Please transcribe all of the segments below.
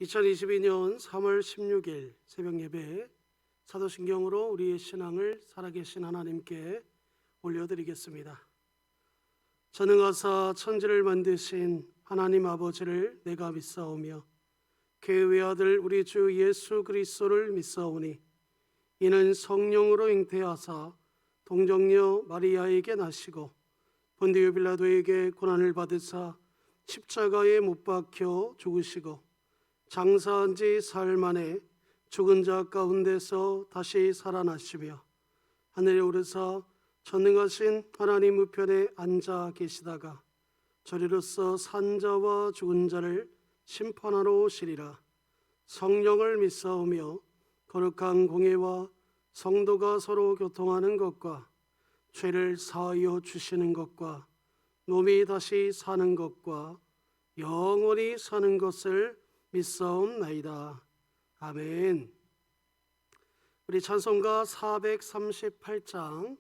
2022년 3월 16일 새벽 예배 사도신경으로 우리의 신앙을 살아계신 하나님께 올려드리겠습니다. 전능하사 천지를 만드신 하나님 아버지를 내가 믿사오며 그의 외아들 우리 주 예수 그리스도를 믿사오니 이는 성령으로 잉태하사 동정녀 마리아에게 나시고 본디오 빌라도에게 고난을 받으사 십자가에 못 박혀 죽으시고 장사한 지 사흘 만에 죽은 자 가운데서 다시 살아나시며 하늘에 오르사 전능하신 하나님 우편에 앉아 계시다가 저리로서 산자와 죽은 자를 심판하러 오시리라. 성령을 믿사오며 거룩한 공예와 성도가 서로 교통하는 것과 죄를 사하여 주시는 것과 몸이 다시 사는 것과 영원히 사는 것을 믿사옵나이다. 아멘. 우리 찬송가 438장,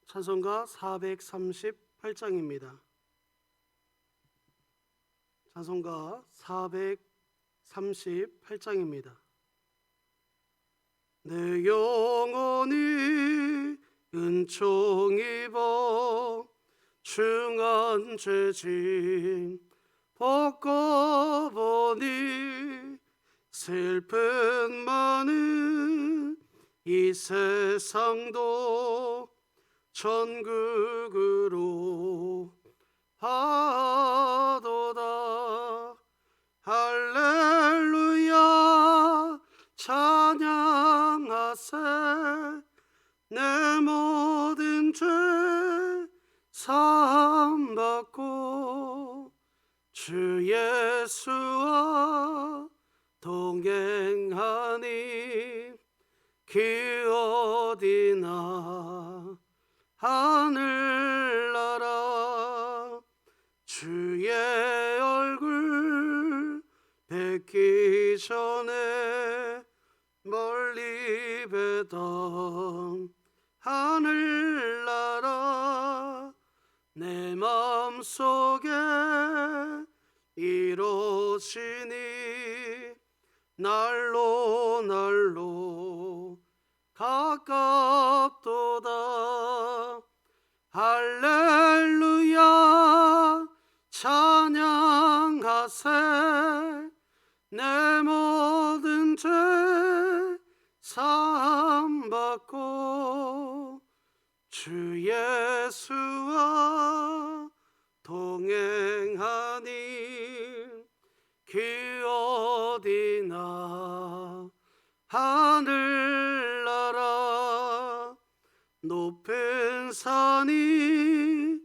찬송가 438장입니다. 찬송가 438장입니다. 내 영혼이 은총 입어 중한 죄짐 벗고보니 슬픈 많은 이 세상도 천국으로 하도다. 할렐루야 찬양하세. 내 모든 죄 사함받고 주 예수와 동행하니 그 어디나 하늘나라. 주의 얼굴 뵙기 전에 멀리 뵈던 하늘나라 내 마음속에 이루어지니 날로 날로 가깝도다. 할렐루야 찬양하세. 내 모든 죄 사함받고 주 예수와 동행하니 그 어디나 하늘나라. 높은 산이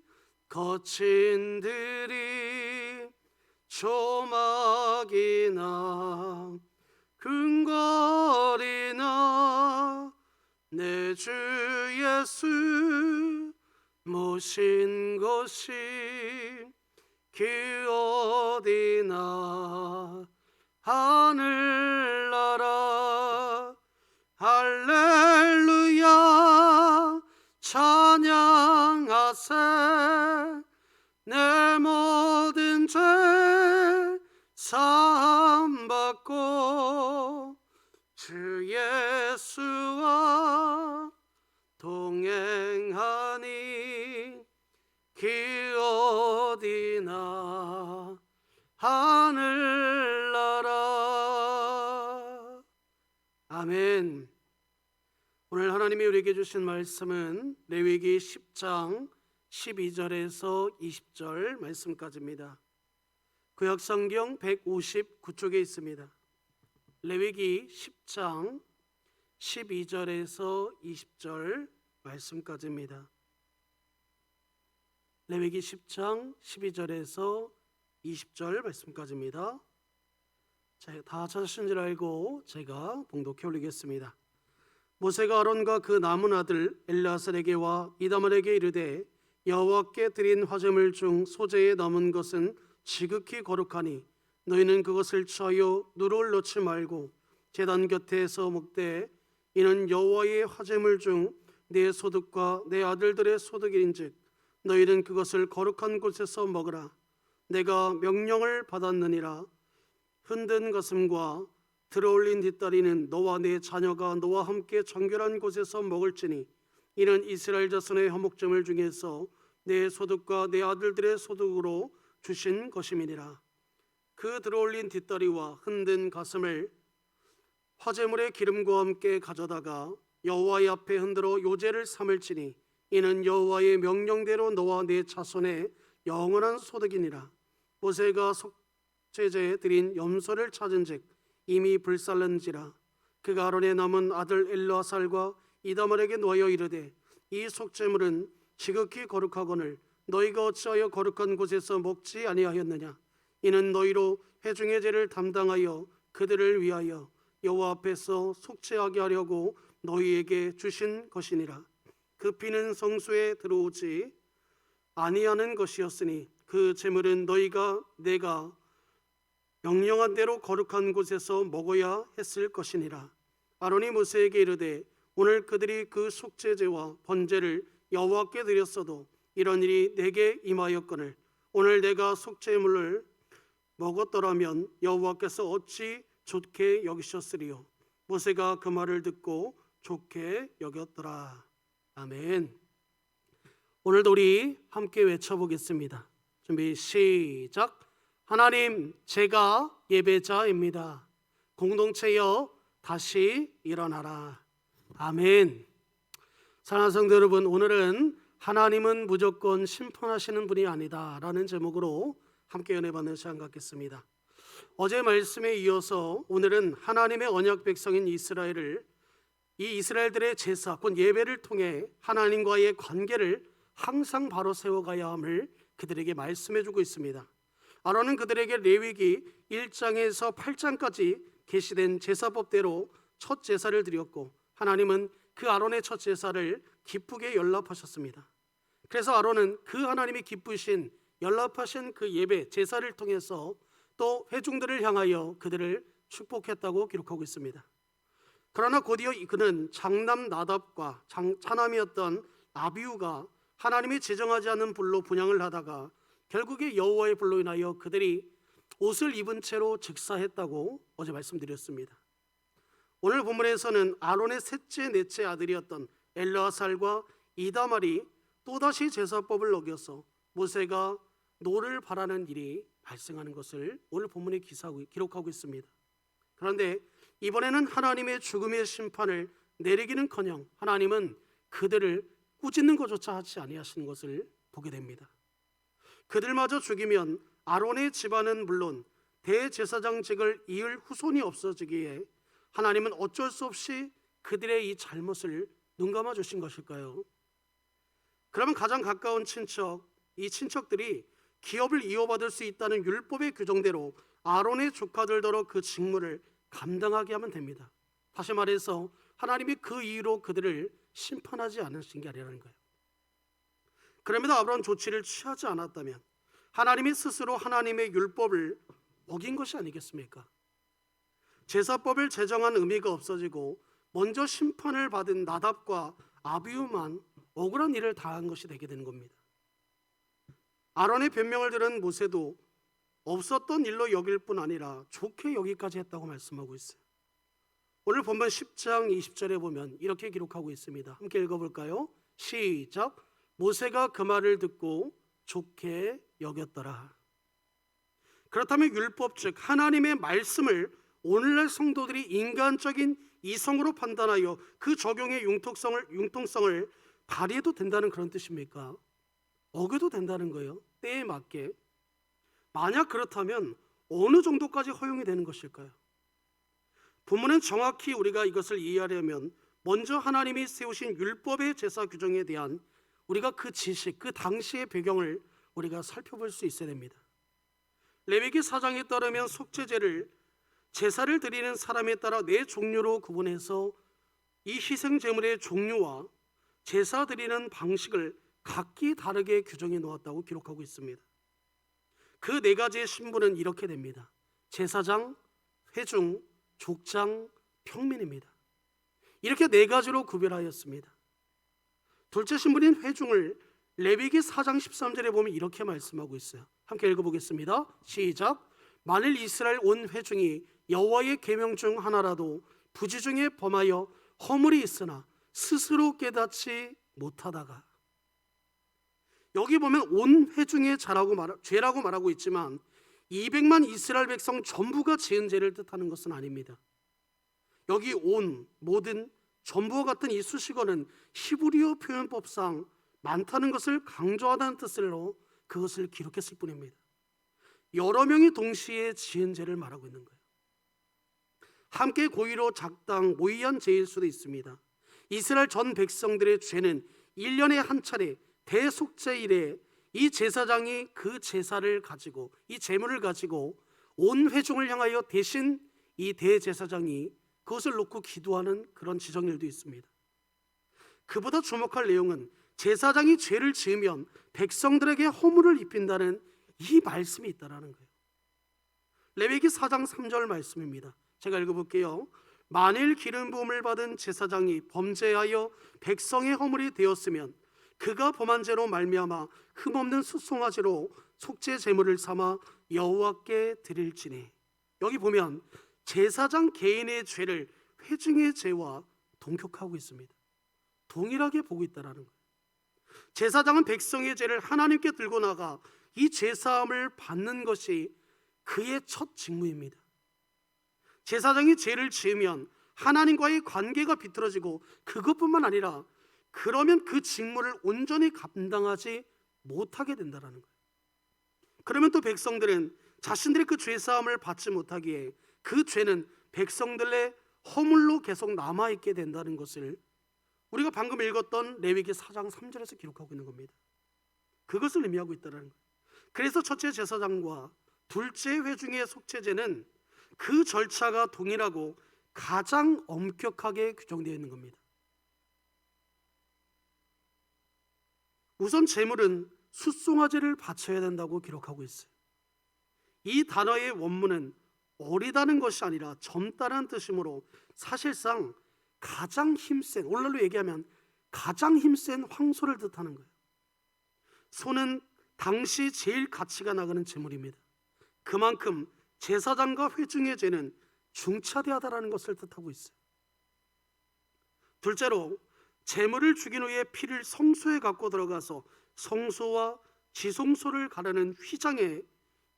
거친 들이 조막이나 근거리나 내 주 예수 모신 곳이 그 어디나 하늘나라. 할렐루야 찬양하세. 내 모든 죄 사함받고 주 예수와 동행하니 그 어디나 하늘나라. 아멘. 오늘 하나님이 우리에게 주신 말씀은 레위기 10장 12절에서 20절 말씀까지입니다. 구약성경 159쪽에 있습니다. 레위기 10장 12절에서 20절 말씀까지입니다. 레위기 10장 12절에서 20절 말씀까지입니다. 다 찾으신 줄 알고 제가 봉독해 올리겠습니다. 모세가 아론과 그 남은 아들 엘르아살에게와 이다말에게 이르되 여호와께 드린 화제물 중 소재에 남은 것은 지극히 거룩하니 너희는 그것을 취하여 누룩을 넣지 말고 제단 곁에서 먹되 이는 여호와의 화제물 중 내 소득과 내 아들들의 소득인즉 너희는 그것을 거룩한 곳에서 먹으라. 내가 명령을 받았느니라. 흔든 가슴과 들어올린 뒷다리는 너와 내 자녀가 너와 함께 정결한 곳에서 먹을지니 이는 이스라엘 자손의 화목제물 중에서 내 소득과 내 아들들의 소득으로 주신 것임이니라. 그 들어올린 뒷다리와 흔든 가슴을 화제물의 기름과 함께 가져다가 여호와의 앞에 흔들어 요제를 삼을지니 이는 여호와의 명령대로 너와 내 자손의 영원한 소득이니라. 모세가 속죄제에 드린 염소를 찾은즉 이미 불살른지라. 그가 아론의 남은 아들 엘르아살과 이다말에게 놓여 이르되 이 속죄물은 지극히 거룩하거늘 너희가 어찌하여 거룩한 곳에서 먹지 아니하였느냐. 이는 너희로 회중의 죄를 담당하여 그들을 위하여 여호와 앞에서 속죄하게 하려고 너희에게 주신 것이니라. 그 피는 성소에 들어오지 아니하는 것이었으니 그 제물은 너희가 내가 명령한 대로 거룩한 곳에서 먹어야 했을 것이니라. 아론이 모세에게 이르되 오늘 그들이 그 속죄제와 번제를 여호와께 드렸어도 이런 일이 내게 임하였거늘 오늘 내가 속죄물을 먹었더라면 여호와께서 어찌 좋게 여기셨으리요. 모세가 그 말을 듣고 좋게 여겼더라. 아멘. 오늘도 우리 함께 외쳐보겠습니다. 준비 시작. 하나님, 제가 예배자입니다. 공동체여 다시 일어나라. 아멘. 사랑하는 성도 여러분, 오늘은 하나님은 무조건 심판하시는 분이 아니다 라는 제목으로 함께 은혜받는 시간 갖겠습니다. 어제 말씀에 이어서 오늘은 하나님의 언약 백성인 이스라엘을 이 이스라엘들의 제사, 곧 예배를 통해 하나님과의 관계를 항상 바로 세워가야 함을 그들에게 말씀해주고 있습니다. 아론은 그들에게 레위기 1장에서 8장까지 계시된 제사법대로 첫 제사를 드렸고 하나님은 그 아론의 첫 제사를 기쁘게 연락하셨습니다. 그래서 아론은 그 하나님이 기쁘신 연락하신 그 예배 제사를 통해서 또 회중들을 향하여 그들을 축복했다고 기록하고 있습니다. 그러나 곧이어 그는 장남 나답과 차남이었던 아비후가 하나님이 지정하지 않은 불로 분향을 하다가 결국에 여호와의 불로 인하여 그들이 옷을 입은 채로 즉사했다고 어제 말씀드렸습니다. 오늘 본문에서는 아론의 셋째 넷째 아들이었던 엘르아살과 이다말이 또다시 제사법을 어겨서 모세가 노를 바라는 일이 발생하는 것을 오늘 본문에 기록하고 있습니다. 그런데 이번에는 하나님의 죽음의 심판을 내리기는커녕 하나님은 그들을 꾸짖는 것조차 하지 아니하시는 것을 보게 됩니다. 그들마저 죽이면 아론의 집안은 물론 대제사장직을 이을 후손이 없어지기에 하나님은 어쩔 수 없이 그들의 이 잘못을 눈감아 주신 것일까요? 그러면 가장 가까운 친척, 이 친척들이 기업을 이어받을 수 있다는 율법의 규정대로 아론의 조카들더러 그 직무를 감당하게 하면 됩니다. 다시 말해서 하나님이 그 이유로 그들을 심판하지 않으신 게 아니라는 거예요. 그럼에도 아브라함 조치를 취하지 않았다면 하나님이 스스로 하나님의 율법을 어긴 것이 아니겠습니까? 제사법을 제정한 의미가 없어지고 먼저 심판을 받은 나답과 아비후만 억울한 일을 당한 것이 되게 되는 겁니다. 아론의 변명을 들은 모세도 없었던 일로 여길 뿐 아니라 좋게 여기까지 했다고 말씀하고 있어요. 오늘 본문 10장 20절에 보면 이렇게 기록하고 있습니다. 함께 읽어볼까요? 시작. 모세가 그 말을 듣고 좋게 여겼더라. 그렇다면 율법 즉 하나님의 말씀을 오늘날 성도들이 인간적인 이성으로 판단하여 그 적용의 융통성을 발휘해도 된다는 그런 뜻입니까? 어겨도 된다는 거예요. 때에 맞게. 만약 그렇다면 어느 정도까지 허용이 되는 것일까요? 본문은 정확히 우리가 이것을 이해하려면 먼저 하나님이 세우신 율법의 제사 규정에 대한 우리가 그 지식, 그 당시의 배경을 우리가 살펴볼 수 있어야 됩니다. 레위기 4장에 따르면 속죄제를 제사를 드리는 사람에 따라 네 종류로 구분해서 이 희생 제물의 종류와 제사 드리는 방식을 각기 다르게 규정해 놓았다고 기록하고 있습니다. 그 네 가지의 신분은 이렇게 됩니다. 제사장, 회중, 족장, 평민입니다. 이렇게 네 가지로 구별하였습니다. 둘째 신분인 회중을 레위기 4장 13절에 보면 이렇게 말씀하고 있어요. 함께 읽어보겠습니다. 시작. 만일 이스라엘 온 회중이 여호와의 계명 중 하나라도 부지 중에 범하여 허물이 있으나 스스로 깨닫지 못하다가, 여기 보면 온 회중의 죄라고 말하고 있지만 200만 이스라엘 백성 전부가 지은 죄를 뜻하는 것은 아닙니다. 여기 온, 모든, 전부와 같은 이 수식어는 히브리어 표현법상 많다는 것을 강조하다는 뜻으로 그것을 기록했을 뿐입니다. 여러 명이 동시에 지은 죄를 말하고 있는 거예요. 함께 고의로 작당, 모의한 죄일 수도 있습니다. 이스라엘 전 백성들의 죄는 1년에 한 차례 대속죄일에 이 제사장이 그 제사를 가지고, 이 제물을 가지고 온 회중을 향하여 대신 이 대제사장이 그것을 놓고 기도하는 그런 지정일도 있습니다. 그보다 주목할 내용은 제사장이 죄를 지으면 백성들에게 허물을 입힌다는 이 말씀이 있다라는 거예요. 레위기 4장 3절 말씀입니다. 제가 읽어볼게요. 만일 기름 부음을 받은 제사장이 범죄하여 백성의 허물이 되었으면 그가 범한 죄로 말미암아 흠없는 수송아지로 속죄 제물을 삼아 여호와께 드릴지니. 여기 보면 제사장 개인의 죄를 회중의 죄와 동격하고 있습니다. 동일하게 보고 있다라는 거예요. 제사장은 백성의 죄를 하나님께 들고 나가 이 제사함을 받는 것이 그의 첫 직무입니다. 제사장이 죄를 지으면 하나님과의 관계가 비틀어지고, 그것뿐만 아니라 그러면 그 직무를 온전히 감당하지 못하게 된다는 거예요. 그러면 또 백성들은 자신들의 그 죄사함을 받지 못하기에 그 죄는 백성들의 허물로 계속 남아있게 된다는 것을 우리가 방금 읽었던 레위기 4장 3절에서 기록하고 있는 겁니다. 그것을 의미하고 있다는 거예요. 그래서 첫째 제사장과 둘째 회중의 속죄제는 그 절차가 동일하고 가장 엄격하게 규정되어 있는 겁니다. 우선 제물은 숫송아지를 바쳐야 된다고 기록하고 있어요. 이 단어의 원문은 어리다는 것이 아니라 젊다는 뜻이므로 사실상 가장 힘센, 오늘날로 얘기하면 가장 힘센 황소를 뜻하는 거예요. 소는 당시 제일 가치가 나가는 제물입니다. 그만큼 제사장과 회중의 죄는 중차대하다라는 것을 뜻하고 있어요. 둘째로, 제물을 죽인 후에 피를 성소에 갖고 들어가서 성소와 지성소를 가르는 휘장에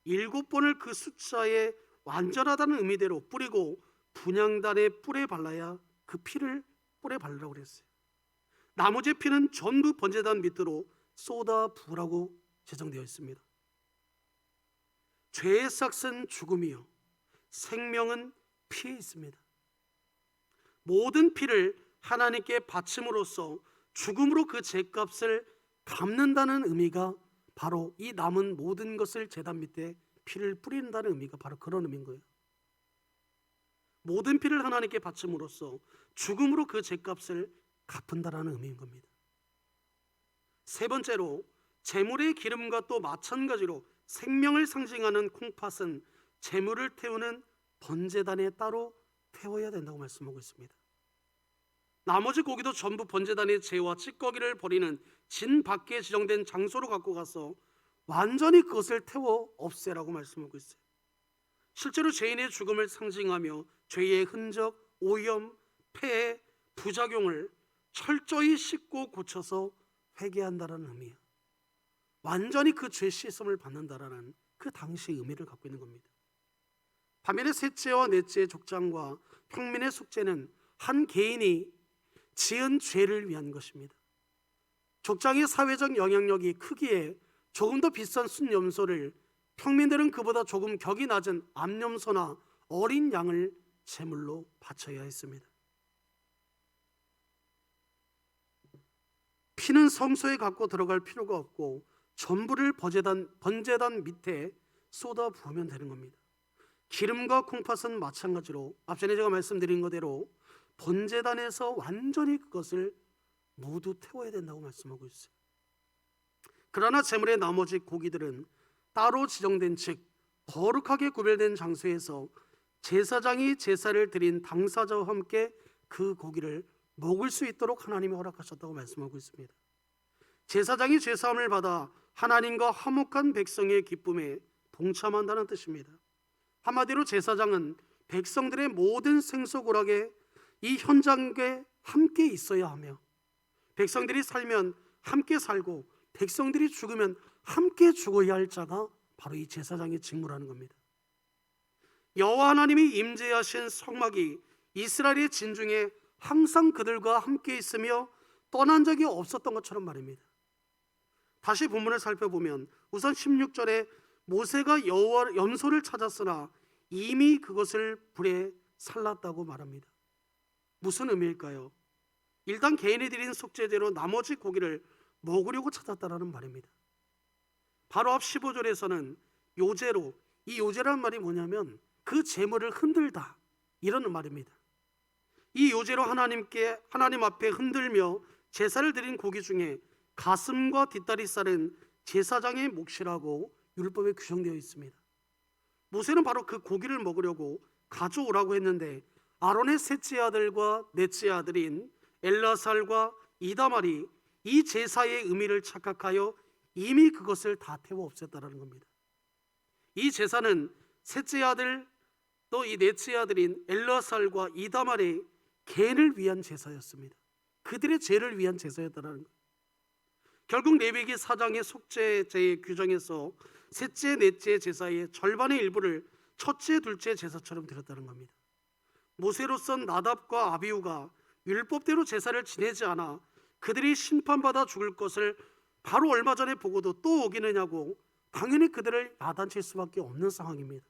7번을 그 숫자에 완전하다는 의미대로 뿌리고 분향단에 뿔에 발라야 그 피를 뿔에 바르라고 그랬어요. 나머지 피는 전부 번제단 밑으로 쏟아 부으라고 제정되어 있습니다. 죄의 삭은 죽음이요 생명은 피에 있습니다. 모든 피를 하나님께 바침으로써 죽음으로 그 죄값을 갚는다는 의미가 바로 이 남은 모든 것을 제단 밑에 피를 뿌린다는 의미가 바로 그런 의미인 거예요. 모든 피를 하나님께 바침으로써 죽음으로 그 죄값을 갚는다라는 의미인 겁니다. 세 번째로, 제물의 기름과 또 마찬가지로 생명을 상징하는 콩팥은 제물을 태우는 번제단에 따로 태워야 된다고 말씀하고 있습니다. 나머지 고기도 전부 번제단의 재와 찌꺼기를 버리는 진 밖에 지정된 장소로 갖고 가서 완전히 그것을 태워 없애라고 말씀하고 있어요. 실제로 죄인의 죽음을 상징하며 죄의 흔적, 오염, 폐해, 부작용을 철저히 씻고 고쳐서 회개한다라는 의미예요. 완전히 그 죄 씻음을 받는다라는 그 당시의 의미를 갖고 있는 겁니다. 반면에 셋째와 넷째 족장과 평민의 속죄는 한 개인이 지은 죄를 위한 것입니다. 족장의 사회적 영향력이 크기에 조금 더 비싼 순염소를, 평민들은 그보다 조금 격이 낮은 암염소나 어린 양을 제물로 바쳐야 했습니다. 피는 성소에 갖고 들어갈 필요가 없고 전부를 번제단 밑에 쏟아 부으면 되는 겁니다. 기름과 콩팥은 마찬가지로 앞전에 제가 말씀드린 것대로 번제단에서 완전히 그것을 모두 태워야 된다고 말씀하고 있어요. 그러나 제물의 나머지 고기들은 따로 지정된, 즉 거룩하게 구별된 장소에서 제사장이 제사를 드린 당사자와 함께 그 고기를 먹을 수 있도록 하나님이 허락하셨다고 말씀하고 있습니다. 제사장이 죄사함을 받아 하나님과 화목한 백성의 기쁨에 동참한다는 뜻입니다. 한마디로 제사장은 백성들의 모든 생사고락에 이 현장에 함께 있어야 하며, 백성들이 살면 함께 살고 백성들이 죽으면 함께 죽어야 할 자가 바로 이 제사장의 직무라는 겁니다. 여호와 하나님이 임재하신 성막이 이스라엘의 진중에 항상 그들과 함께 있으며 떠난 적이 없었던 것처럼 말입니다. 다시 본문을 살펴보면 우선 16절에 모세가 여호와 염소를 찾았으나 이미 그것을 불에 살랐다고 말합니다. 무슨 의미일까요? 일단 개인이 드린 속죄제로 나머지 고기를 먹으려고 찾았다라는 말입니다. 바로 앞 15절에서는 요제로, 이 요제란 말이 뭐냐면 그 제물을 흔들다, 이런 말입니다. 이 요제로 하나님 앞에 흔들며 제사를 드린 고기 중에 가슴과 뒷다리살은 제사장의 몫이라고 율법에 규정되어 있습니다. 모세는 바로 그 고기를 먹으려고 가져오라고 했는데 아론의 셋째 아들과 넷째 아들인 엘라살과 이다말이 이 제사의 의미를 착각하여 이미 그것을 다 태워 없앴다라는 겁니다. 이 제사는 셋째 아들 또 이 넷째 아들인 엘라살과 이다말의 개인을 위한 제사였습니다. 그들의 죄를 위한 제사였다는 거예요. 결국 레위기 4장의 속죄제의 규정에서 셋째, 넷째 제사의 절반의 일부를 첫째, 둘째 제사처럼 드렸다는 겁니다. 모세로선 나답과 아비후가 율법대로 제사를 지내지 않아 그들이 심판받아 죽을 것을 바로 얼마 전에 보고도 또 어기느냐고 당연히 그들을 야단칠 수밖에 없는 상황입니다.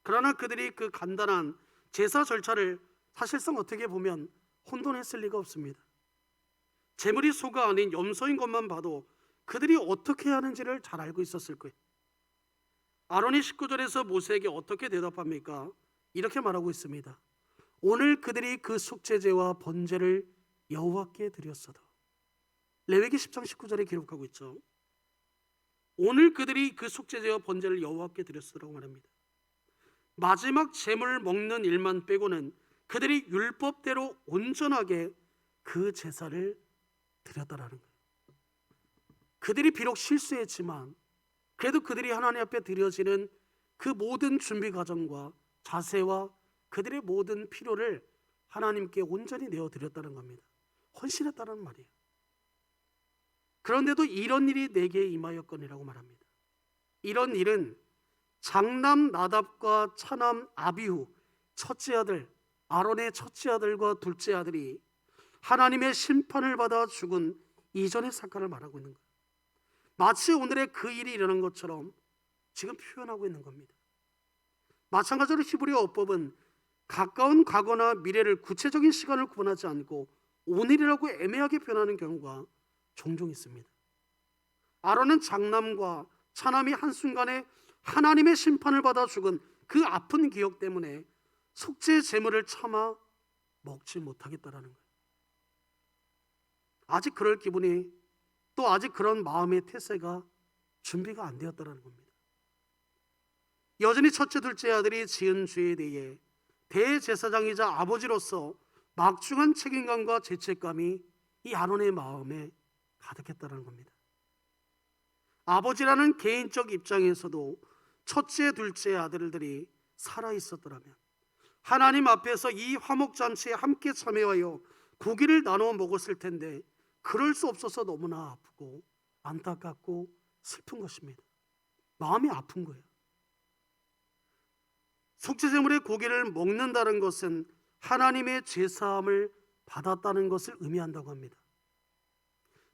그러나 그들이 그 간단한 제사 절차를 사실상 어떻게 보면 혼돈했을 리가 없습니다. 제물이 소가 아닌 염소인 것만 봐도 그들이 어떻게 하는지를 잘 알고 있었을 거예요. 아론이 19절에서 모세에게 어떻게 대답합니까? 이렇게 말하고 있습니다. 오늘 그들이 그 속죄제와 번제를 여호와께 드렸어도. 레위기 10장 19절에 기록하고 있죠. 오늘 그들이 그 속죄제와 번제를 여호와께 드렸으라고 말합니다. 마지막 제물 먹는 일만 빼고는 그들이 율법대로 온전하게 그 제사를 드렸다라는 거예요. 그들이 비록 실수했지만 그래도 그들이 하나님 앞에 드려지는 그 모든 준비 과정과 자세와 그들의 모든 필요를 하나님께 온전히 내어드렸다는 겁니다. 헌신했다는 말이에요. 그런데도 이런 일이 내게 임하였거니라고 말합니다. 이런 일은 장남 나답과 차남 아비후, 첫째 아들 아론의 첫째 아들과 둘째 아들이 하나님의 심판을 받아 죽은 이전의 사건을 말하고 있는 거예요. 마치 오늘의 그 일이 일어난 것처럼 지금 표현하고 있는 겁니다. 마찬가지로 히브리 어법은 가까운 과거나 미래를 구체적인 시간을 구분하지 않고 오늘이라고 애매하게 표현하는 경우가 종종 있습니다. 아론은 장남과 차남이 한순간에 하나님의 심판을 받아 죽은 그 아픈 기억 때문에 속죄 제물을 참아 먹지 못하겠다라는 거예요. 아직 그럴 기분이 또 아직 그런 마음의 태세가 준비가 안 되었다라는 겁니다. 여전히 첫째 둘째 아들이 지은 죄에 대해 대제사장이자 아버지로서 막중한 책임감과 죄책감이 이 아론의 마음에 가득했다는 겁니다. 아버지라는 개인적 입장에서도 첫째 둘째 아들들이 살아 있었더라면 하나님 앞에서 이 화목잔치에 함께 참여하여 고기를 나누어 먹었을 텐데 그럴 수 없어서 너무나 아프고 안타깝고 슬픈 것입니다. 마음이 아픈 거예요. 속죄제물의 고기를 먹는다는 것은 하나님의 제사함을 받았다는 것을 의미한다고 합니다.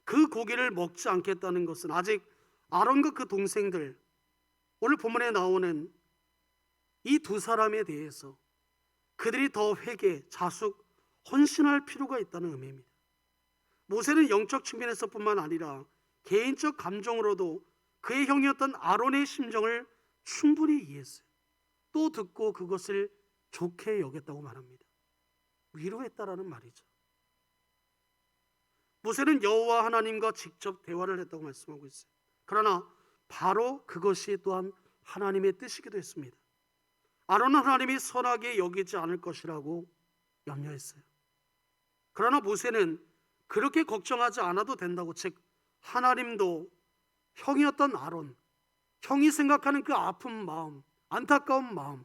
그 고기를 먹지 않겠다는 것은 아직 아론과 그 동생들, 오늘 본문에 나오는 이 두 사람에 대해서 그들이 더 회개, 자숙, 헌신할 필요가 있다는 의미입니다. 모세는 영적 측면에서뿐만 아니라 개인적 감정으로도 그의 형이었던 아론의 심정을 충분히 이해했어요. 또 듣고 그것을 좋게 여겼다고 말합니다. 위로했다라는 말이죠. 모세는 여호와 하나님과 직접 대화를 했다고 말씀하고 있어요. 그러나 바로 그것이 또한 하나님의 뜻이기도 했습니다. 아론은 하나님이 선하게 여기지 않을 것이라고 염려했어요. 그러나 모세는 그렇게 걱정하지 않아도 된다고, 즉 하나님도 형이었던 아론, 형이 생각하는 그 아픈 마음, 안타까운 마음,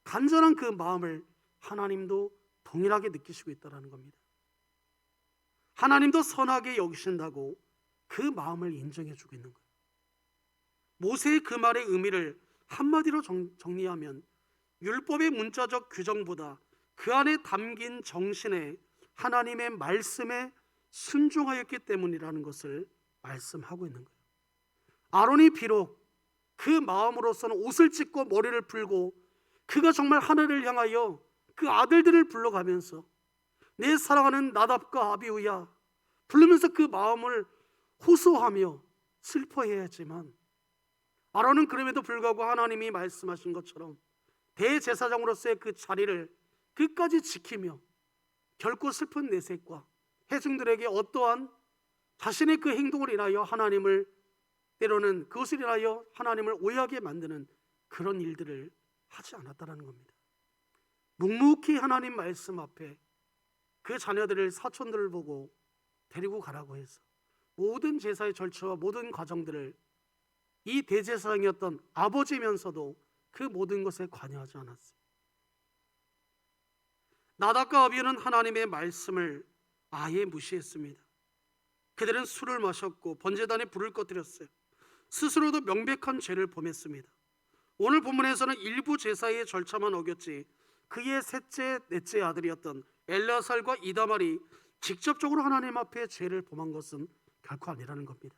간절한 그 마음을 하나님도 동일하게 느끼시고 있다는 겁니다. 하나님도 선하게 여기신다고 그 마음을 인정해 주고 있는 거예요. 모세의 그 말의 의미를 한마디로 정리하면 율법의 문자적 규정보다 그 안에 담긴 정신에 하나님의 말씀에 순종하였기 때문이라는 것을 말씀하고 있는 거예요. 아론이 비록 그 마음으로서는 옷을 찢고 머리를 풀고 그가 정말 하늘을 향하여 그 아들들을 불러가면서 내 사랑하는 나답과 아비후야 부르면서 그 마음을 호소하며 슬퍼해야지만, 아론은 그럼에도 불구하고 하나님이 말씀하신 것처럼 대제사장으로서의 그 자리를 끝까지 지키며 결코 슬픈 내색과 회중들에게 어떠한 자신의 그 행동을 인하여 하나님을, 때로는 그것을 인하여 하나님을 오해하게 만드는 그런 일들을 하지 않았다는 겁니다. 묵묵히 하나님 말씀 앞에 그 자녀들을, 사촌들을 보고 데리고 가라고 해서 모든 제사의 절차와 모든 과정들을 이 대제사장이었던 아버지면서도 그 모든 것에 관여하지 않았어요. 나답과 아비후는 하나님의 말씀을 아예 무시했습니다. 그들은 술을 마셨고 번제단에 불을 꺼뜨렸어요. 스스로도 명백한 죄를 범했습니다. 오늘 본문에서는 일부 제사의 절차만 어겼지 그의 셋째, 넷째 아들이었던 엘르아살과 이다말이 직접적으로 하나님 앞에 죄를 범한 것은 결코 아니라는 겁니다.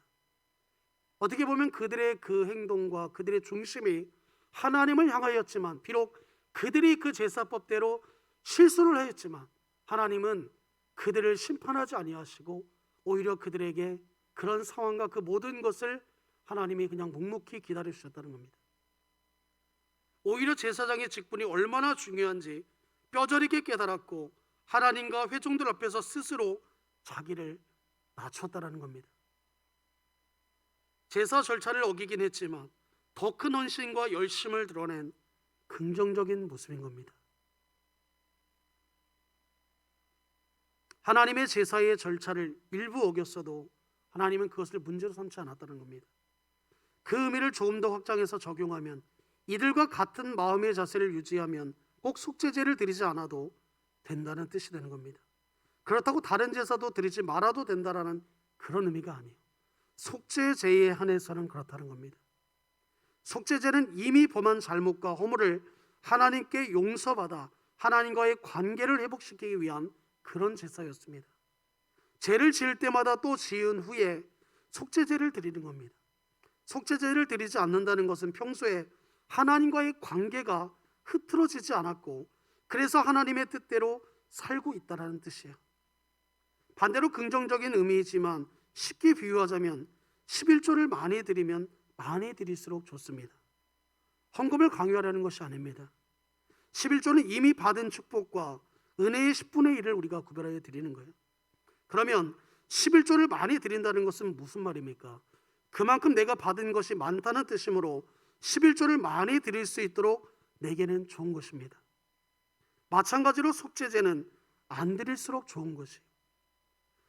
어떻게 보면 그들의 그 행동과 그들의 중심이 하나님을 향하였지만, 비록 그들이 그 제사법대로 실수를 하였지만 하나님은 그들을 심판하지 아니하시고 오히려 그들에게 그런 상황과 그 모든 것을 하나님이 그냥 묵묵히 기다려 주셨다는 겁니다. 오히려 제사장의 직분이 얼마나 중요한지 뼈저리게 깨달았고 하나님과 회중들 앞에서 스스로 자기를 낮췄다는 겁니다. 제사 절차를 어기긴 했지만 더 큰 헌신과 열심을 드러낸 긍정적인 모습인 겁니다. 하나님의 제사의 절차를 일부 어겼어도 하나님은 그것을 문제로 삼지 않았다는 겁니다. 그 의미를 조금 더 확장해서 적용하면 이들과 같은 마음의 자세를 유지하면 꼭 속죄제를 드리지 않아도 된다는 뜻이 되는 겁니다. 그렇다고 다른 제사도 드리지 말아도 된다라는 그런 의미가 아니에요. 속죄제에 한해서는 그렇다는 겁니다. 속죄제는 이미 범한 잘못과 허물을 하나님께 용서받아 하나님과의 관계를 회복시키기 위한 그런 제사였습니다. 죄를 지을 때마다 또 지은 후에 속죄제를 드리는 겁니다. 속죄제를 드리지 않는다는 것은 평소에 하나님과의 관계가 흐트러지지 않았고 그래서 하나님의 뜻대로 살고 있다는 뜻이에요. 반대로 긍정적인 의미이지만 쉽게 비유하자면 11조를 많이 드리면 많이 드릴수록 좋습니다. 헌금을 강요하려는 것이 아닙니다. 11조는 이미 받은 축복과 은혜의 10분의 1을 우리가 구별하여 드리는 거예요. 그러면 11조를 많이 드린다는 것은 무슨 말입니까? 그만큼 내가 받은 것이 많다는 뜻이므로 11조를 많이 드릴 수 있도록 내게는 좋은 것입니다. 마찬가지로 속죄제는 안 드릴수록 좋은 것이에요.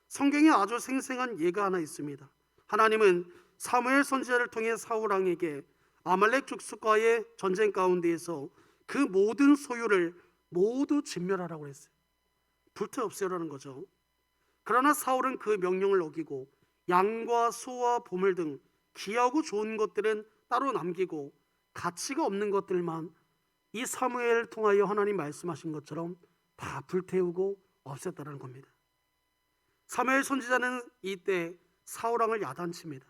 성경에 아주 생생한 예가 하나 있습니다. 하나님은 사무엘 선지자를 통해 사울 왕에게 아말렉 족속과의 전쟁 가운데에서 그 모든 소유를 모두 진멸하라고 했어요. 불태 없애라는 거죠. 그러나 사울은 그 명령을 어기고 양과 소와 보물 등 귀하고 좋은 것들은 따로 남기고 가치가 없는 것들만 이 사무엘을 통하여 하나님 말씀하신 것처럼 다 불태우고 없앴다는 겁니다. 사무엘 선지자는 이때 사울 왕을 야단칩니다.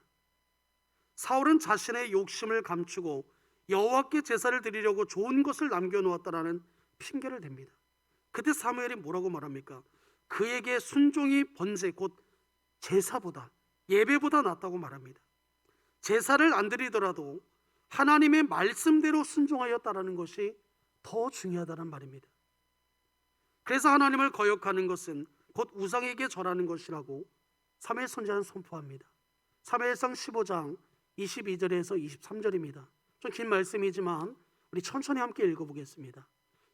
사울은 자신의 욕심을 감추고 여호와께 제사를 드리려고 좋은 것을 남겨놓았다라는 핑계를 댑니다. 그때 사무엘이 뭐라고 말합니까? 그에게 순종이 번제 곧 제사보다, 예배보다 낫다고 말합니다. 제사를 안 드리더라도 하나님의 말씀대로 순종하였다라는 것이 더 중요하다는 말입니다. 그래서 하나님을 거역하는 것은 곧 우상에게 절하는 것이라고 사무엘 선지자는 선포합니다. 사무엘상 15장 22절에서 23절입니다. 좀 긴 말씀이지만 우리 천천히 함께 읽어보겠습니다.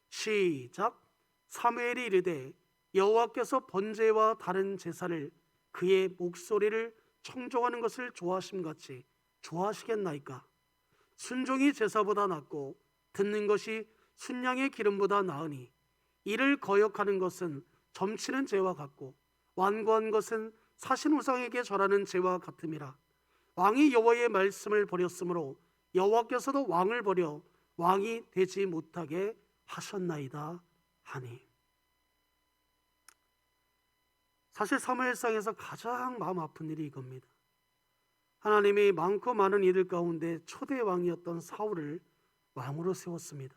시작. 사무엘이 이르되 여호와께서 번제와 다른 제사를 그의 목소리를 청종하는 것을 좋아하심같이 좋아하시겠나이까? 순종이 제사보다 낫고 듣는 것이 순양의 기름보다 나으니 이를 거역하는 것은 점치는 죄와 같고 완고한 것은 사신 우상에게 절하는 죄와 같음이라. 왕이 여호와의 말씀을 버렸으므로 여호와께서도 왕을 버려 왕이 되지 못하게 하셨나이다 하니. 사실 사무엘상에서 가장 마음 아픈 일이 이겁니다. 하나님이 많고 많은 이들 가운데 초대 왕이었던 사울을 왕으로 세웠습니다.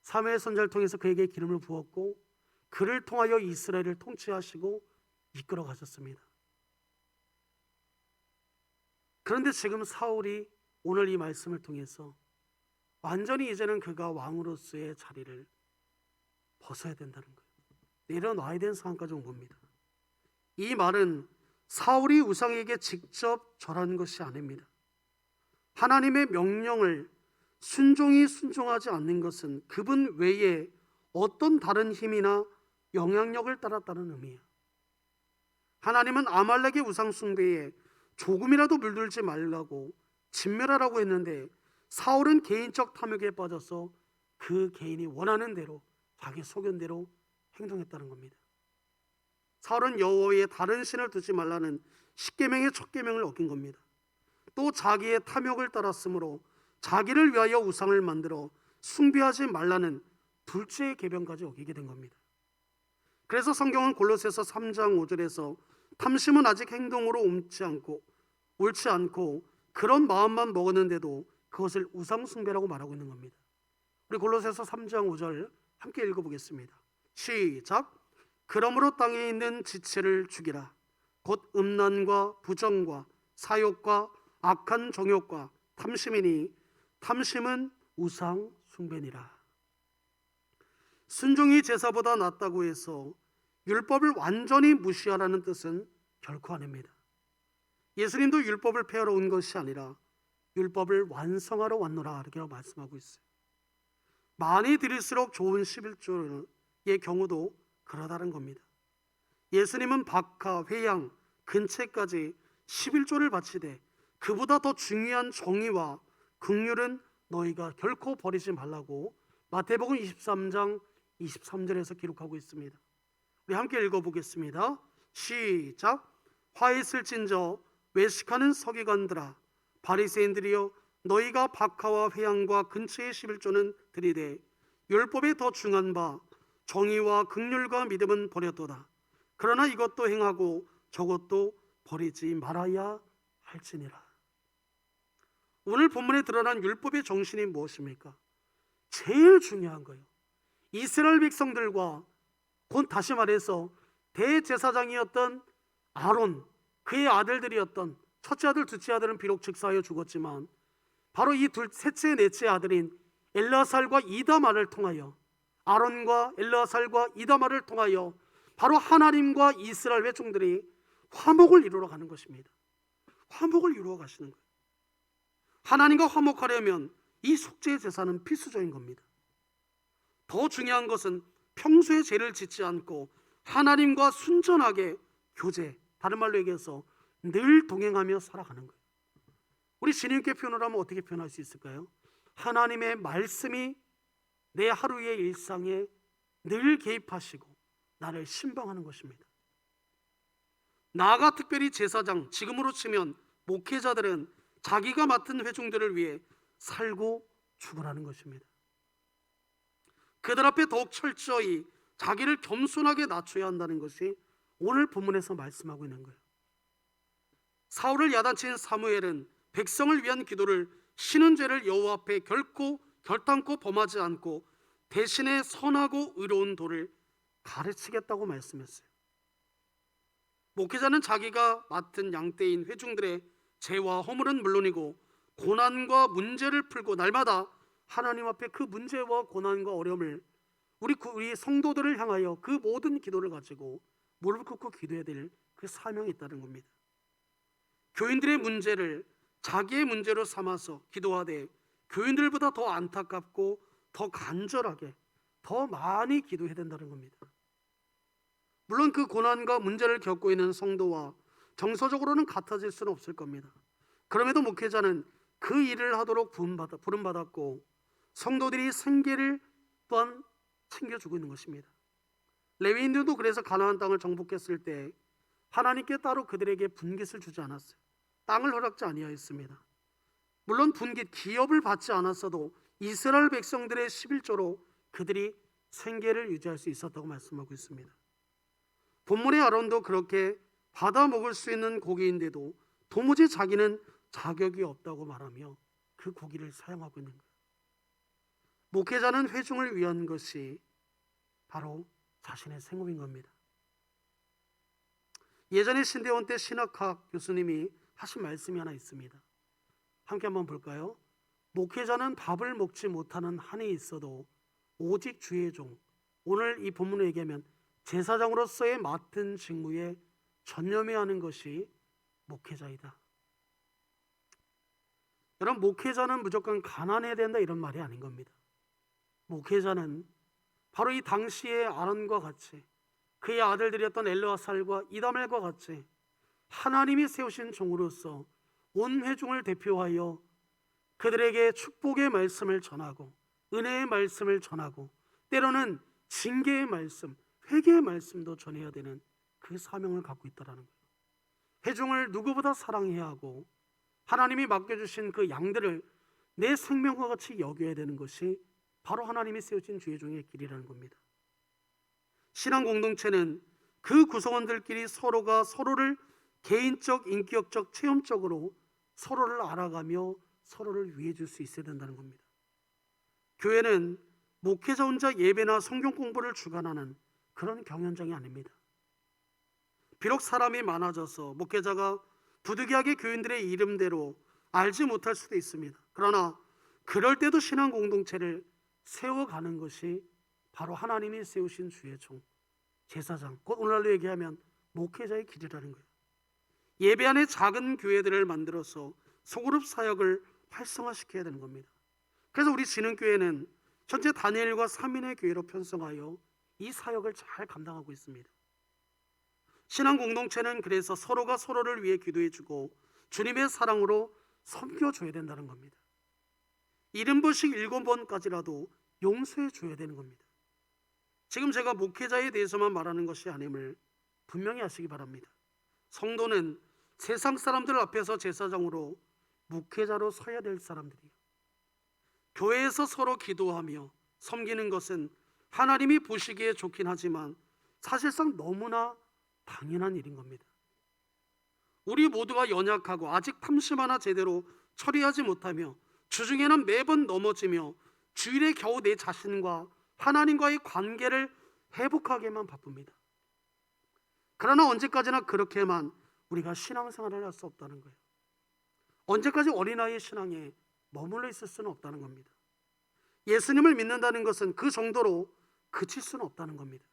사무엘 선지자를 통해서 그에게 기름을 부었고 그를 통하여 이스라엘을 통치하시고 이끌어 가셨습니다. 그런데 지금 사울이 오늘 이 말씀을 통해서 완전히 이제는 그가 왕으로서의 자리를 벗어야 된다는 거예요. 내려놔야 되는 상황까지 온 겁니다. 이 말은 사울이 우상에게 직접 절한 것이 아닙니다. 하나님의 명령을 순종하지 않는 것은 그분 외에 어떤 다른 힘이나 영향력을 따랐다는 의미예요. 하나님은 아말렉의 우상 숭배에 조금이라도 물들지 말라고 진멸하라고 했는데 사울은 개인적 탐욕에 빠져서 그 개인이 원하는 대로 자기 소견대로 행동했다는 겁니다. 사울은 여호와의 다른 신을 두지 말라는 십계명의 첫 계명을 어긴 겁니다. 또 자기의 탐욕을 따랐으므로 자기를 위하여 우상을 만들어 숭배하지 말라는 둘째의 계명까지 어기게 된 겁니다. 그래서 성경은 골로새서 3장 5절에서 탐심은 아직 행동으로 옳지 않고 그런 마음만 먹었는데도 그것을 우상 숭배라고 말하고 있는 겁니다. 우리 골로새서 3장 5절 함께 읽어보겠습니다. 시작. 그러므로 땅에 있는 지체를 죽이라. 곧 음란과 부정과 사욕과 악한 정욕과 탐심이니 탐심은 우상 숭배니라. 순종이 제사보다 낫다고 해서 율법을 완전히 무시하라는 뜻은 결코 아닙니다. 예수님도 율법을 폐하러 온 것이 아니라 율법을 완성하러 왔노라 이렇게 말씀하고 있어요. 많이 드릴수록 좋은 11조의 경우도 그러다는 겁니다. 예수님은 박하, 회양, 근체까지 11조를 바치되 그보다 더 중요한 정의와 긍휼은 너희가 결코 버리지 말라고 마태복음 23장 23절에서 기록하고 있습니다. 우리 함께 읽어보겠습니다. 시작. 화 있을진저 외식하는 서기관들아 바리새인들이여 너희가 박하와 회양과 근처의 11조는 드리되 율법에 더 중한 바 정의와 긍휼과 믿음은 버렸도다. 그러나 이것도 행하고 저것도 버리지 말아야 할지니라. 오늘 본문에 드러난 율법의 정신이 무엇입니까? 제일 중요한 거예요. 이스라엘 백성들과 곧 다시 말해서 대제사장이었던 아론, 그의 아들들이었던 첫째 아들, 둘째 아들은 비록 즉사하여 죽었지만 바로 이 셋째, 넷째 아들인 엘르아살과 이다말을 통하여 아론과 엘르아살과 이다말을 통하여 바로 하나님과 이스라엘 회중들이 화목을 이루러 가는 것입니다. 화목을 이루어 가시는 거예요. 하나님과 화목하려면 이 속죄 제사는 필수적인 겁니다. 더 중요한 것은 평소에 죄를 짓지 않고 하나님과 순전하게 교제, 다른 말로 얘기해서 늘 동행하며 살아가는 거예요. 우리 신인께 표현을 하면 어떻게 표현할 수 있을까요? 하나님의 말씀이 내 하루의 일상에 늘 개입하시고 나를 신방하는 것입니다. 나아가 특별히 제사장, 지금으로 치면 목회자들은 자기가 맡은 회중들을 위해 살고 죽으라는 것입니다. 그들 앞에 더욱 철저히 자기를 겸손하게 낮춰야 한다는 것이 오늘 본문에서 말씀하고 있는 거예요. 사울을 야단친 사무엘은 백성을 위한 기도를 신은 죄를 여호와 앞에 결단코 범하지 않고 대신에 선하고 의로운 도를 가르치겠다고 말씀했어요. 목회자는 자기가 맡은 양떼인 회중들의 죄와 허물은 물론이고 고난과 문제를 풀고 날마다 하나님 앞에 그 문제와 고난과 어려움을 우리 성도들을 향하여 그 모든 기도를 가지고 무릎 꿇고 기도해야 될 그 사명이 있다는 겁니다. 교인들의 문제를 자기의 문제로 삼아서 기도하되 교인들보다 더 안타깝고 더 간절하게 더 많이 기도해야 된다는 겁니다. 물론 그 고난과 문제를 겪고 있는 성도와 정서적으로는 같아질 수는 없을 겁니다. 그럼에도 목회자는 그 일을 하도록 부름받았고 성도들이 생계를 또한 챙겨주고 있는 것입니다. 레위인들도 그래서 가나안 땅을 정복했을 때 하나님께 따로 그들에게 분깃을 주지 않았어요. 땅을 허락지 아니하였습니다. 물론 분깃 기업을 받지 않았어도 이스라엘 백성들의 11조로 그들이 생계를 유지할 수 있었다고 말씀하고 있습니다. 본문의 아론도 그렇게 받아 먹을 수 있는 고기인데도 도무지 자기는 자격이 없다고 말하며 그 고기를 사용하고 있는 거예요. 목회자는 회중을 위한 것이 바로 자신의 생업인 겁니다. 예전에 신대원 때 신학학 교수님이 하신 말씀이 하나 있습니다. 함께 한번 볼까요? 목회자는 밥을 먹지 못하는 한이 있어도 오직 주의 종, 오늘 이 본문을 얘기하면 제사장으로서의 맡은 직무에 전념해야 하는 것이 목회자이다. 여러분, 목회자는 무조건 가난해야 된다 이런 말이 아닌 겁니다. 목회자는 바로 이 당시의 아론과 같이 그의 아들들이었던 엘르아살과 이다멜과 같이 하나님이 세우신 종으로서 온 회중을 대표하여 그들에게 축복의 말씀을 전하고 은혜의 말씀을 전하고 때로는 징계의 말씀, 회개의 말씀도 전해야 되는 그 사명을 갖고 있다는 거예요. 회중을 누구보다 사랑해야 하고 하나님이 맡겨주신 그 양들을 내 생명과 같이 여겨야 되는 것이 바로 하나님이 세우신 주의 종의 길이라는 겁니다. 신앙 공동체는 그 구성원들끼리 서로가 서로를 개인적, 인격적, 체험적으로 서로를 알아가며 서로를 위해 줄 수 있어야 된다는 겁니다. 교회는 목회자 혼자 예배나 성경 공부를 주관하는 그런 경연장이 아닙니다. 비록 사람이 많아져서 목회자가 부득이하게 교인들의 이름대로 알지 못할 수도 있습니다. 그러나 그럴 때도 신앙 공동체를 세워가는 것이 바로 하나님이 세우신 주의 종, 제사장, 곧 오늘날로 얘기하면 목회자의 길이라는 거예요. 예배 안에 작은 교회들을 만들어서 소그룹 사역을 활성화시켜야 되는 겁니다. 그래서 우리 진흥교회는 현재 다니엘과 3인의 교회로 편성하여 이 사역을 잘 감당하고 있습니다. 신앙 공동체는 그래서 서로가 서로를 위해 기도해주고 주님의 사랑으로 섬겨줘야 된다는 겁니다. 70번씩 7번까지라도 용서해줘야 되는 겁니다. 지금 제가 목회자에 대해서만 말하는 것이 아님을 분명히 아시기 바랍니다. 성도는 세상 사람들 앞에서 제사장으로 목회자로 서야 될 사람들이에요. 교회에서 서로 기도하며 섬기는 것은 하나님이 보시기에 좋긴 하지만 사실상 너무나 당연한 일인 겁니다. 우리 모두가 연약하고 아직 탐심 하나 제대로 처리하지 못하며 주중에는 매번 넘어지며 주일에 겨우 내 자신과 하나님과의 관계를 회복하기에만 바쁩니다. 그러나 언제까지나 그렇게만 우리가 신앙생활을 할 수 없다는 거예요. 언제까지 어린아이의 신앙에 머물러 있을 수는 없다는 겁니다. 예수님을 믿는다는 것은 그 정도로 그칠 수는 없다는 겁니다.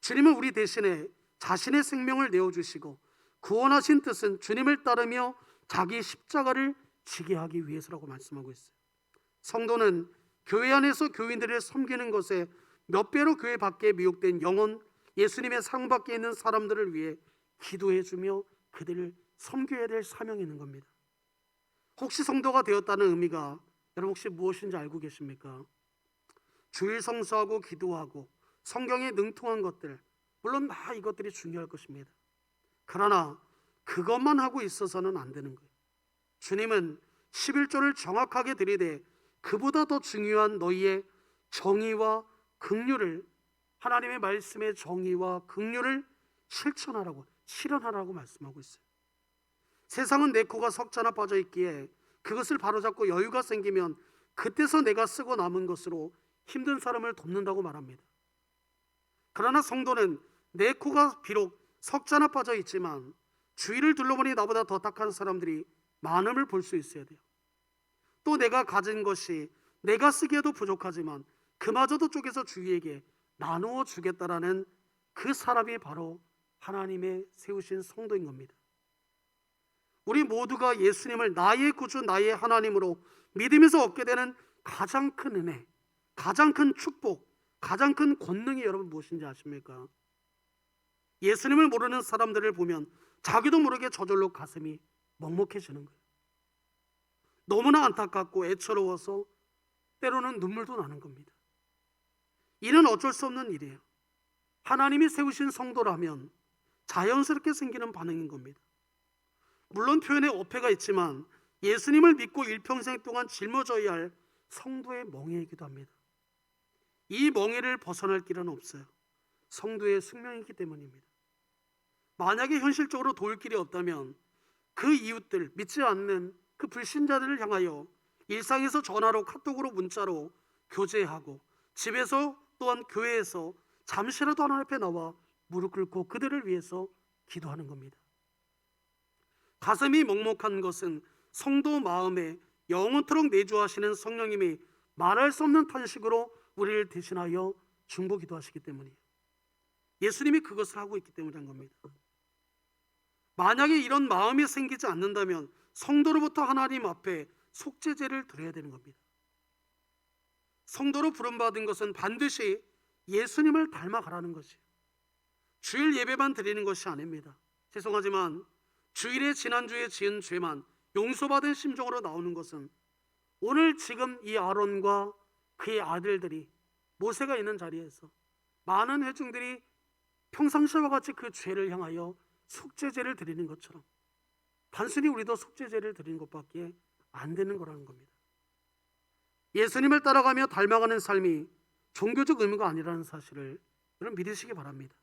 주님은 우리 대신에 자신의 생명을 내어주시고 구원하신 뜻은 주님을 따르며 자기 십자가를 지게 하기 위해서라고 말씀하고 있어요. 성도는 교회 안에서 교인들을 섬기는 것에 몇 배로 교회 밖에 미혹된 영혼, 예수님의 상 밖에 있는 사람들을 위해 기도해주며 그들을 섬겨야 될 사명이 있는 겁니다. 혹시 성도가 되었다는 의미가 여러분 혹시 무엇인지 알고 계십니까? 주일 성수하고 기도하고 성경에 능통한 것들, 물론 다 이것들이 중요할 것입니다. 그러나 그것만 하고 있어서는 안 되는 거예요. 주님은 11조를 정확하게 들이대 그보다 더 중요한 너희의 정의와 긍휼을, 하나님의 말씀의 정의와 긍휼을 실현하라고 말씀하고 있어요. 세상은 내 코가 석자나 빠져 있기에 그것을 바로잡고 여유가 생기면 그때서 내가 쓰고 남은 것으로 힘든 사람을 돕는다고 말합니다. 그러나 성도는 내 코가 비록 석자나 빠져 있지만 주위를 둘러보니 나보다 더 착한 사람들이 많음을 볼 수 있어야 돼요. 또 내가 가진 것이 내가 쓰기에도 부족하지만 그마저도 쪼개서 주위에게 나누어 주겠다라는 그 사람이 바로 하나님의 세우신 성도인 겁니다. 우리 모두가 예수님을 나의 구주, 나의 하나님으로 믿으면서 얻게 되는 가장 큰 은혜, 가장 큰 축복, 가장 큰 권능이 여러분 무엇인지 아십니까? 예수님을 모르는 사람들을 보면 자기도 모르게 저절로 가슴이 먹먹해지는 거예요. 너무나 안타깝고 애처로워서 때로는 눈물도 나는 겁니다. 이는 어쩔 수 없는 일이에요. 하나님이 세우신 성도라면 자연스럽게 생기는 반응인 겁니다. 물론 표현에 어폐가 있지만 예수님을 믿고 일평생 동안 짊어져야 할 성도의 멍에이기도 합니다. 이 멍에를 벗어날 길은 없어요. 성도의 숙명이기 때문입니다. 만약에 현실적으로 도울 길이 없다면 그 이웃들, 믿지 않는 그 불신자들을 향하여 일상에서 전화로, 카톡으로, 문자로 교제하고 집에서 또한 교회에서 잠시라도 하나님 앞에 나와 무릎 꿇고 그들을 위해서 기도하는 겁니다. 가슴이 먹먹한 것은 성도 마음에 영원토록 내주하시는 성령님이 말할 수 없는 탄식으로 우리를 대신하여 중보 기도하시기 때문이에요. 예수님이 그것을 하고 있기 때문인 겁니다. 만약에 이런 마음이 생기지 않는다면 성도로부터 하나님 앞에 속죄제를 드려야 되는 겁니다. 성도로 부름받은 것은 반드시 예수님을 닮아가라는 것이에요. 주일 예배만 드리는 것이 아닙니다. 죄송하지만 주일에 지난주에 지은 죄만 용서받은 심정으로 나오는 것은 오늘 지금 이 아론과 그의 아들들이 모세가 있는 자리에서 많은 회중들이 평상시와 같이 그 죄를 향하여 속죄제를 드리는 것처럼 단순히 우리도 속죄제를 드리는 것밖에 안 되는 거라는 겁니다. 예수님을 따라가며 닮아가는 삶이 종교적 의무가 아니라는 사실을 여러분 믿으시기 바랍니다.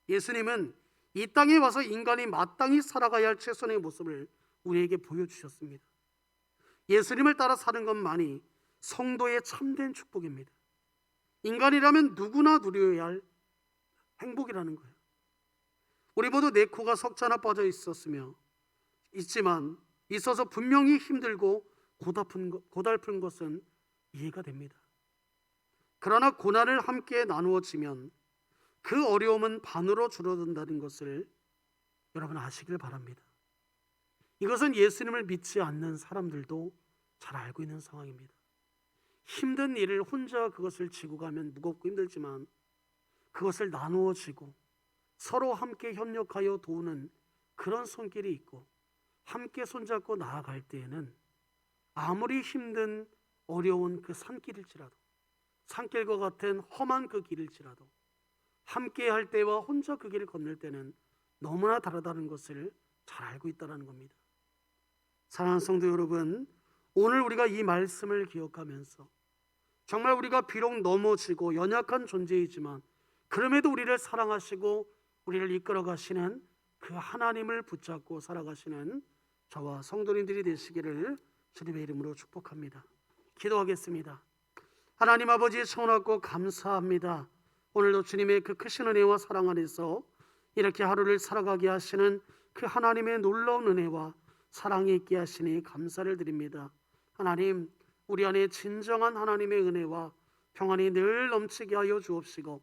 예수님은 이 땅에 와서 인간이 마땅히 살아가야 할 최선의 모습을 우리에게 보여주셨습니다. 예수님을 따라 사는 것만이 성도의 참된 축복입니다. 인간이라면 누구나 누려야 할 행복이라는 거예요. 우리 모두 내 코가 석자나 빠져 있지만 있어서 분명히 힘들고 고달픈 것은 이해가 됩니다. 그러나 고난을 함께 나누어지면 그 어려움은 반으로 줄어든다는 것을 여러분 아시길 바랍니다. 이것은 예수님을 믿지 않는 사람들도 잘 알고 있는 상황입니다. 힘든 일을 혼자 그것을 지고 가면 무겁고 힘들지만 그것을 나누어지고 서로 함께 협력하여 도우는 그런 손길이 있고 함께 손잡고 나아갈 때에는 아무리 힘든 어려운 그 산길일지라도 산길과 같은 험한 그 길일지라도 함께 할 때와 혼자 그 길을 건널 때는 너무나 다르다는 것을 잘 알고 있다는 겁니다. 사랑하는 성도 여러분, 오늘 우리가 이 말씀을 기억하면서 정말 우리가 비록 넘어지고 연약한 존재이지만 그럼에도 우리를 사랑하시고 우리를 이끌어 가시는 그 하나님을 붙잡고 살아가시는 저와 성도님들이 되시기를 주님의 이름으로 축복합니다. 기도하겠습니다. 하나님 아버지 청원하고 감사합니다. 오늘도 주님의 그 크신 은혜와 사랑 안에서 이렇게 하루를 살아가게 하시는 그 하나님의 놀라운 은혜와 사랑이 있게 하시니 감사를 드립니다. 하나님, 우리 안에 진정한 하나님의 은혜와 평안이 늘 넘치게 하여 주옵시고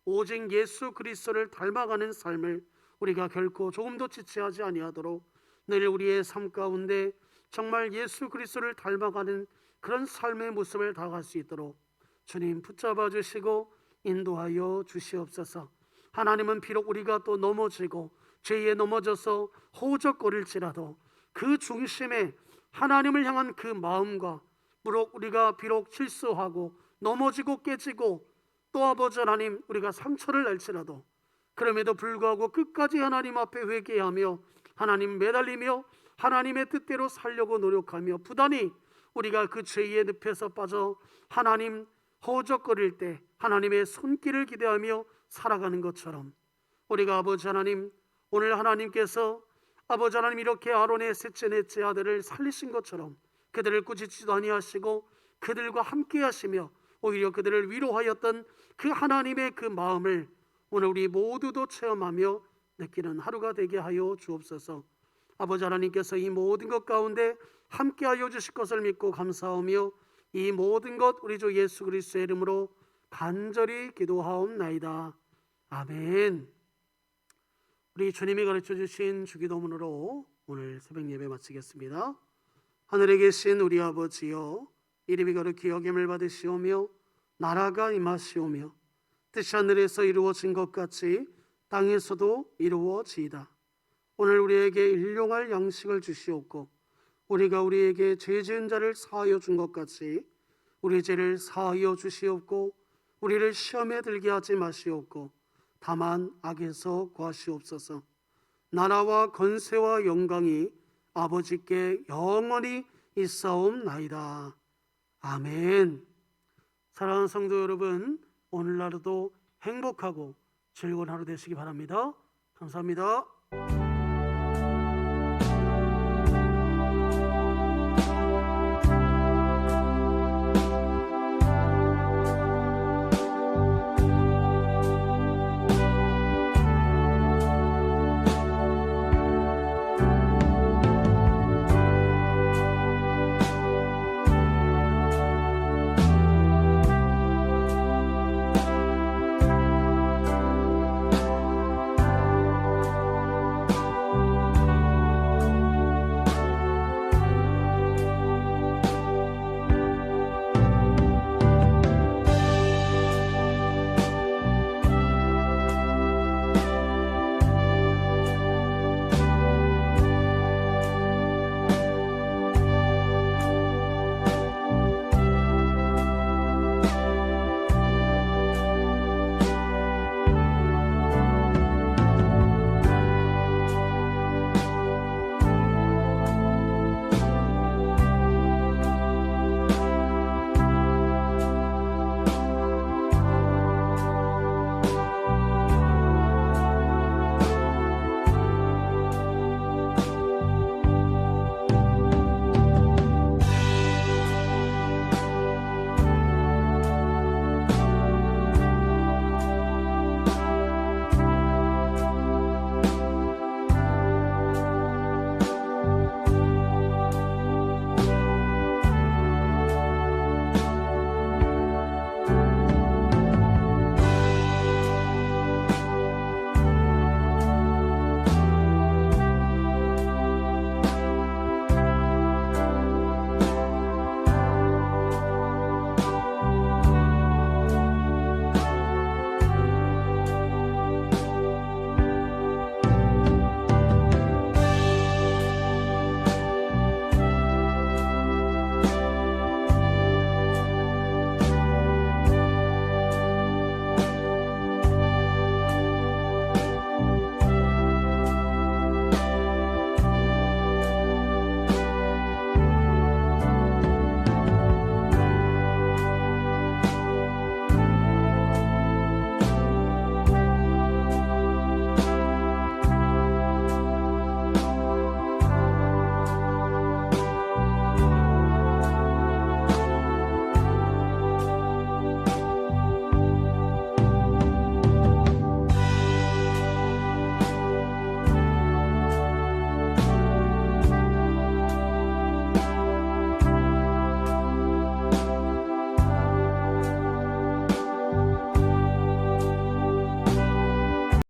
오직 예수 그리스도를 닮아가는 삶을 우리가 결코 조금도 지체하지 아니하도록 늘 우리의 삶 가운데 정말 예수 그리스도를 닮아가는 그런 삶의 모습을 다할 수 있도록 주님 붙잡아 주시고 인도하여 주시옵소서. 하나님은 비록 우리가 또 넘어지고 죄에 넘어져서 허우적거릴지라도 그 중심에 하나님을 향한 그 마음과 우리가 비록 실수하고 넘어지고 깨지고 또 아버지 하나님 우리가 상처를 낼지라도 그럼에도 불구하고 끝까지 하나님 앞에 회개하며 하나님 매달리며 하나님의 뜻대로 살려고 노력하며 부단히 우리가 그 죄의 늪에서 빠져 하나님 허우적거릴 때 하나님의 손길을 기대하며 살아가는 것처럼 우리가 아버지 하나님 오늘 하나님께서 아버지 하나님 이렇게 아론의 셋째 넷째 아들을 살리신 것처럼 그들을 꾸짖지도 아니하시고 그들과 함께 하시며 오히려 그들을 위로하였던 그 하나님의 그 마음을 오늘 우리 모두도 체험하며 느끼는 하루가 되게 하여 주옵소서. 아버지 하나님께서 이 모든 것 가운데 함께 하여 주실 것을 믿고 감사하며 이 모든 것 우리 주 예수 그리스도의 이름으로 간절히 기도하옵나이다. 아멘. 우리 주님이 가르쳐 주신 주기도문으로 오늘 새벽 예배 마치겠습니다. 하늘에 계신 우리 아버지여, 이름이 거룩히 여김을 받으시오며 나라가 임하시오며 뜻이 하늘에서 이루어진 것 같이 땅에서도 이루어지이다. 오늘 우리에게 일용할 양식을 주시옵고 우리가 우리에게 죄 지은 자를 사하여 준 것 같이 우리 죄를 사하여 주시옵고 우리를 시험에 들게 하지 마시옵고 다만 악에서 구하시옵소서. 나라와 권세와 영광이 아버지께 영원히 있사옵나이다. 아멘. 사랑하는 성도 여러분, 오늘 하루도 행복하고 즐거운 하루 되시기 바랍니다. 감사합니다.